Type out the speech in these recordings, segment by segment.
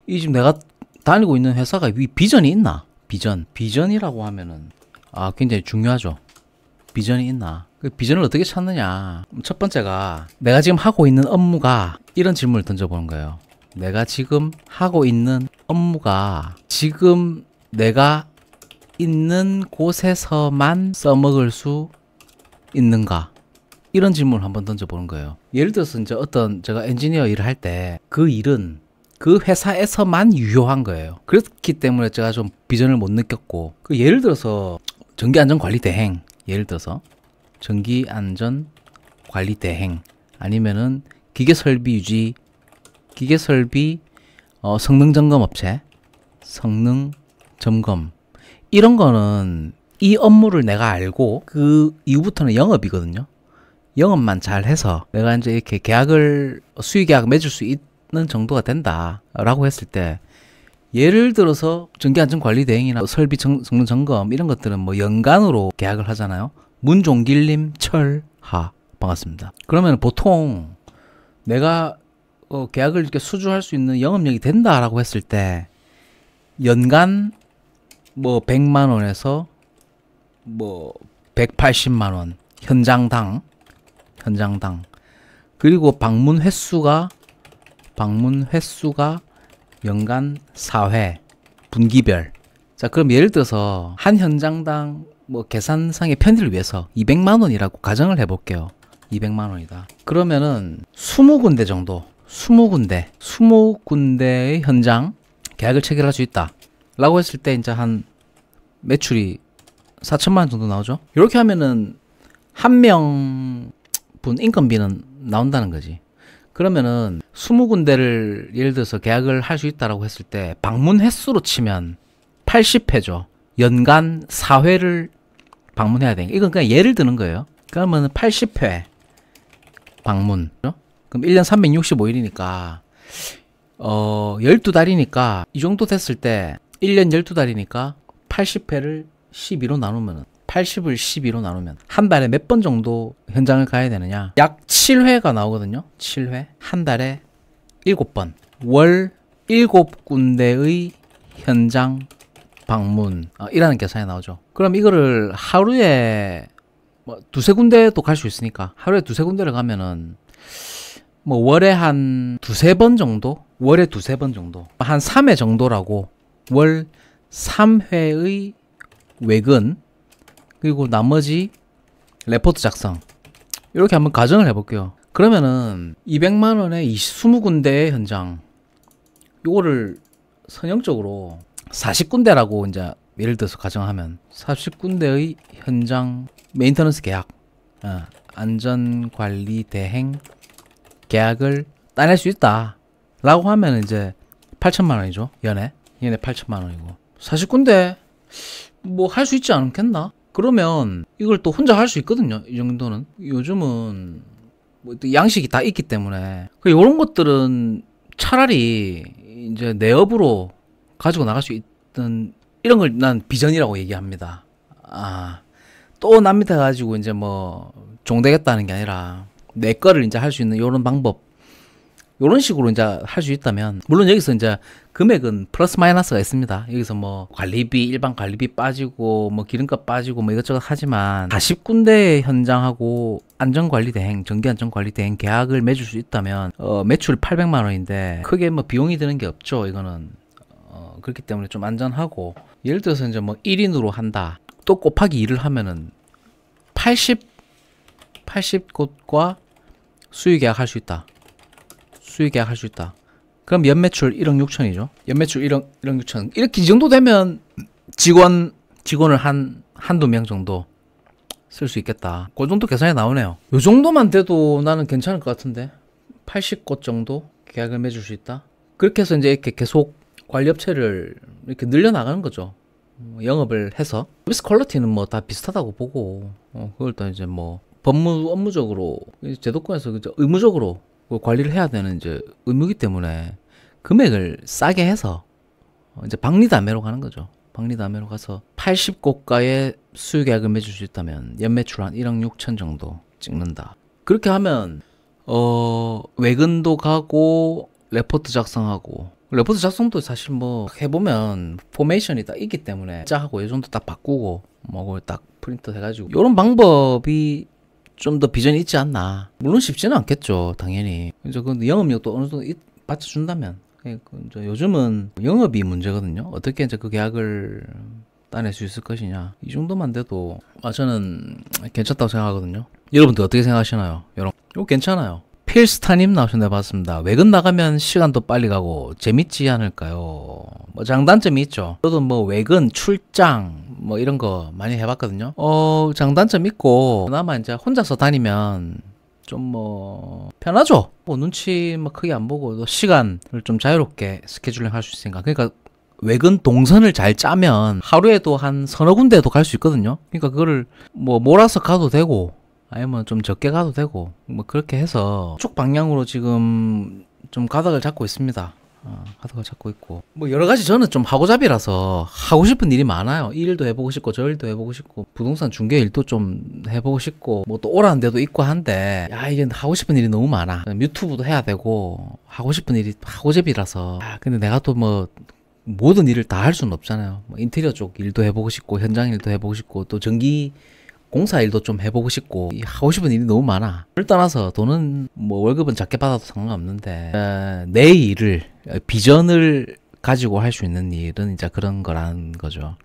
이 지금 내가 다니고 있는 회사가 비전이 있나? 비전이라고 하면은 굉장히 중요하죠. 비전이 있나? 그 비전을 어떻게 찾느냐? 첫 번째가 내가 지금 하고 있는 업무가 이런 질문을 던져보는 거예요. 내가 지금 하고 있는 업무가 지금 내가 있는 곳에서만 써먹을 수 있는가? 이런 질문을 한번 던져보는 거예요. 예를 들어서 이제 제가 엔지니어 일을 할 때 그 일은 그 회사에서만 유효한 거예요. 그렇기 때문에 제가 좀 비전을 못 느꼈고, 예를 들어서 전기안전관리대행, 전기안전관리대행 아니면은 기계설비 성능점검업체, 성능점검 이런 거는 이 업무를 내가 알고 그 이후부터는 영업이거든요. 영업만 잘 해서 내가 이제 이렇게 수의계약 맺을 수 있는 정도가 된다라고 했을 때, 예를 들어서 전기안전관리대행이나 설비 성능점검 이런 것들은 뭐 연간으로 계약을 하잖아요. 문종길님 철하 반갑습니다. 그러면 보통 내가 계약을 이렇게 수주할 수 있는 영업력이 된다라고 했을 때 연간 뭐 100만 원에서 뭐 180만 원 현장당 그리고 방문 횟수가 연간 4회 분기별. 자, 그럼 예를 들어서 한 현장당 뭐 계산상의 편의를 위해서 200만 원이라고 가정을 해볼게요. 200만 원이다. 그러면은 20군데 정도, 20군데의 현장 계약을 체결할 수 있다 라고 했을 때 이제 한 매출이 4천만 원 정도 나오죠. 이렇게 하면은 한 명 분 인건비는 나온다는 거지. 그러면은 20군데를 예를 들어서 계약을 할 수 있다라고 했을 때 방문 횟수로 치면 80회죠. 연간 4회를 방문해야 돼. 이건 그냥 예를 드는 거예요. 그러면 80회 방문. 그럼 1년 365일이니까 12달이니까 이 정도 됐을 때 1년 12달이니까 80회를 12로 나누면 80을 12로 나누면 한 달에 몇 번 정도 현장을 가야 되느냐? 약 7회가 나오거든요. 7회. 한 달에 7번. 월 7군데의 현장 방문 이라는 계산이 나오죠. 그럼 이거를 하루에 뭐 두세 군데도 갈 수 있으니까 하루에 두세 군데를 가면은 뭐 월에 한 두세 번 정도? 월에 두세 번 정도. 한 3회 정도라고 월 3회의 외근 그리고 나머지 레포트 작성 이렇게 한번 가정을 해볼게요. 그러면은 200만 원에 20군데의 현장 요거를 선형적으로 40군데라고 이제 예를 들어서 가정하면 40군데의 현장 메인터넌스 계약 안전관리 대행 계약을 따낼 수 있다 라고 하면 이제 8천만 원이죠. 연에 8천만 원이고 40군데 뭐 할 수 있지 않겠나? 그러면 이걸 또 혼자 할 수 있거든요. 이 정도는 요즘은 뭐 양식이 다 있기 때문에 이런 것들은 차라리 이제 내업으로 가지고 나갈 수 있던 이런 걸 난 비전이라고 얘기합니다. 또 남 밑에 가지고 이제 뭐 종되겠다는 게 아니라 내 거를 이제 할 수 있는 이런 방법, 이런 식으로 이제 할 수 있다면, 물론 여기서 이제 금액은 플러스 마이너스가 있습니다. 여기서 뭐 관리비, 일반 관리비 빠지고 뭐 기름값 빠지고 뭐 이것저것 하지만 40군데의 현장하고 안전관리대행, 전기안전관리대행 계약을 맺을 수 있다면 매출 800만 원인데 크게 뭐 비용이 드는 게 없죠. 이거는 그렇기 때문에 좀 안전하고, 예를 들어서 이제 뭐 1인으로 한다. 또 곱하기 2를 하면은 80곳과 수의계약 할 수 있다. 수의계약 할 수 있다. 그럼 연매출 1억 6천이죠. 연매출 1억 6천. 이렇게 이 정도 되면 직원을 한두 명 정도 쓸 수 있겠다. 그 정도 계산이 나오네요. 요 정도만 돼도 나는 괜찮을 것 같은데. 80곳 정도 계약을 맺을 수 있다. 그렇게 해서 이제 이렇게 계속 관리업체를 이렇게 늘려나가는 거죠. 영업을 해서. 서비스 퀄리티는 뭐 다 비슷하다고 보고, 그걸 또 이제 뭐 업무적으로 제도권에서 의무적으로 관리를 해야 되는 이제 의무이기 때문에 금액을 싸게 해서 이제 박리담회로 가는 거죠. 박리담회로 가서 80곳가의 수의계약을 맺을 수 있다면 연매출 한 1억 6천 정도 찍는다. 그렇게 하면 외근도 가고 레포트 작성하고 레포트 작성도 사실 뭐 해보면 포메이션이 딱 있기 때문에 짜하고 이 정도 딱 바꾸고 뭐 그걸 딱 프린트 해가지고 이런 방법이 좀 더 비전이 있지 않나. 물론 쉽지는 않겠죠, 당연히. 이제 그 영업력도 어느 정도 받쳐준다면. 이제 요즘은 영업이 문제거든요. 어떻게 이제 그 계약을 따낼 수 있을 것이냐. 이 정도만 돼도 저는 괜찮다고 생각하거든요. 여러분들 어떻게 생각하시나요? 여러분, 이거 괜찮아요. 필스타님 나오셨네 봤습니다. 외근 나가면 시간도 빨리 가고 재밌지 않을까요? 뭐 장단점이 있죠. 저도 뭐 외근, 출장 뭐 이런 거 많이 해봤거든요. 장단점 있고 그나마 이제 혼자서 다니면 좀 뭐 편하죠. 뭐 눈치 뭐 크게 안 보고 또 시간을 좀 자유롭게 스케줄링 할 수 있으니까. 그러니까 외근 동선을 잘 짜면 하루에도 한 서너 군데도 갈 수 있거든요. 그러니까 그거를 뭐 몰아서 가도 되고 아니면 좀 적게 가도 되고 뭐 그렇게 해서 쭉 방향으로 지금 좀 가닥을 잡고 있습니다. 가닥을 잡고 있고 뭐 여러 가지 저는 좀 하고잡이라서 하고 싶은 일이 많아요. 이 일도 해보고 싶고 저 일도 해보고 싶고 부동산 중개 일도 좀 해보고 싶고 뭐 또 오라는 데도 있고 한데 야 이게 하고 싶은 일이 너무 많아. 유튜브도 해야 되고 하고 싶은 일이 하고잡이라서 근데 내가 또 뭐 모든 일을 다 할 수는 없잖아요. 뭐 인테리어 쪽 일도 해보고 싶고 현장 일도 해보고 싶고 또 전기 공사 일도 좀 해보고 싶고 하고 싶은 일이 너무 많아. 그걸 떠나서 돈은 뭐 월급은 작게 받아도 상관없는데 내 일을 비전을 가지고 할 수 있는 일은 이제 그런 거라는 거죠.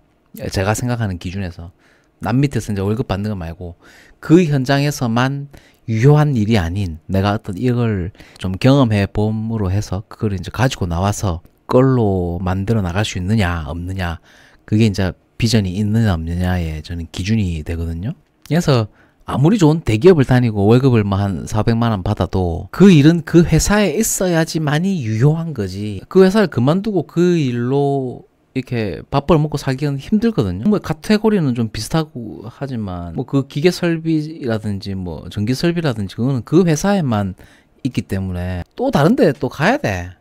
제가 생각하는 기준에서 남 밑에서 이제 월급 받는 거 말고 그 현장에서만 유효한 일이 아닌 내가 어떤 이걸 좀 경험해 봄으로 해서 그걸 이제 가지고 나와서 그걸로 만들어 나갈 수 있느냐 없느냐 그게 이제 비전이 있느냐 없느냐의 저는 기준이 되거든요. 그래서 아무리 좋은 대기업을 다니고 월급을 뭐 한 400만 원 받아도 그 일은 그 회사에 있어야지만이 유효한 거지. 그 회사를 그만두고 그 일로 이렇게 밥벌 먹고 살기는 힘들거든요. 뭐 카테고리는 좀 비슷하고 하지만 뭐 그 기계 설비라든지 뭐 전기 설비라든지 그거는 그 회사에만 있기 때문에 또 다른데 또 가야 돼.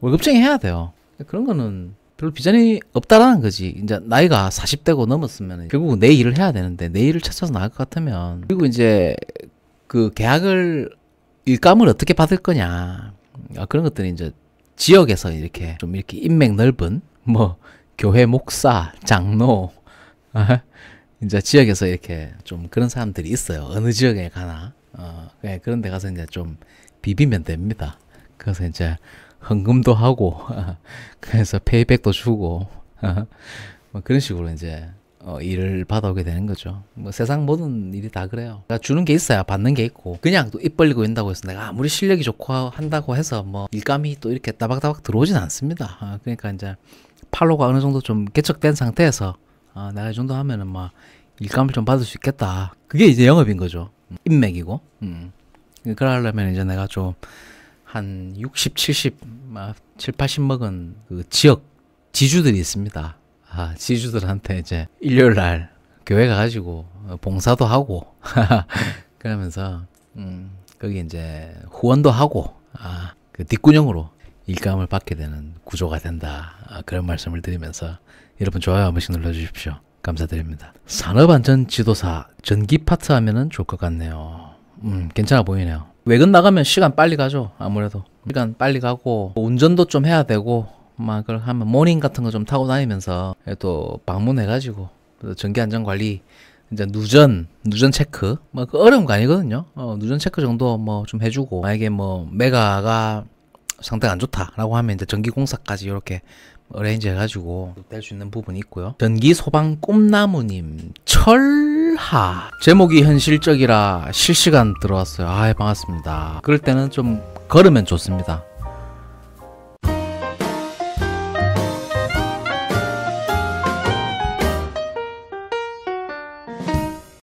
월급쟁이 해야 돼요. 그런 거는 별로 비전이 없다라는 거지. 이제 나이가 40대고 넘었으면 결국은 내 일을 해야 되는데 내 일을 찾아서 나갈 것 같으면 그리고 이제 그 계약을 일감을 어떻게 받을 거냐 그런 것들이 이제 지역에서 이렇게 좀 이렇게 인맥 넓은 뭐 교회 목사, 장로 이제 지역에서 이렇게 좀 그런 사람들이 있어요. 어느 지역에 가나 그런 데 가서 이제 좀 비비면 됩니다. 그래서 이제 헌금도 하고 그래서 페이백도 주고 뭐 그런 식으로 이제 일을 받아오게 되는 거죠. 뭐 세상 모든 일이 다 그래요. 그러니까 주는 게 있어야 받는 게 있고 그냥 또 입 벌리고 있다고 해서 내가 아무리 실력이 좋고 한다고 해서 뭐 일감이 또 이렇게 따박따박 들어오진 않습니다. 그러니까 이제 팔로가 어느 정도 좀 개척된 상태에서 내가 이 정도 하면은 막 일감을 좀 받을 수 있겠다. 그게 이제 영업인 거죠. 인맥이고. 그러려면 이제 내가 좀 한 60, 70, 7, 80 먹은 그 지역 지주들이 있습니다. 지주들한테 이제 일요일 날 교회 가가지고 봉사도 하고 그러면서 거기 이제 후원도 하고 그 뒷구녕으로 일감을 받게 되는 구조가 된다. 그런 말씀을 드리면서 여러분 좋아요 한 번씩 눌러주십시오. 감사드립니다. 산업안전 지도사 전기 파트 하면은 좋을 것 같네요. 괜찮아 보이네요. 외근 나가면 시간 빨리 가죠. 아무래도 시간 빨리 가고 운전도 좀 해야 되고 막 그걸 하면 모닝 같은 거 좀 타고 다니면서 또 방문해가지고 전기 안전 관리 이제 누전 체크 뭐 그 어려운 거 아니거든요. 누전 체크 정도 뭐 좀 해주고 만약에 뭐 메가가 상태가 안 좋다라고 하면 이제 전기 공사까지 이렇게 어레인지 해가지고 될 수 있는 부분이 있고요. 전기 소방 꿈나무님 철하 제목이 현실적이라 실시간 들어왔어요. 반갑습니다. 그럴 때는 좀 걸으면 좋습니다.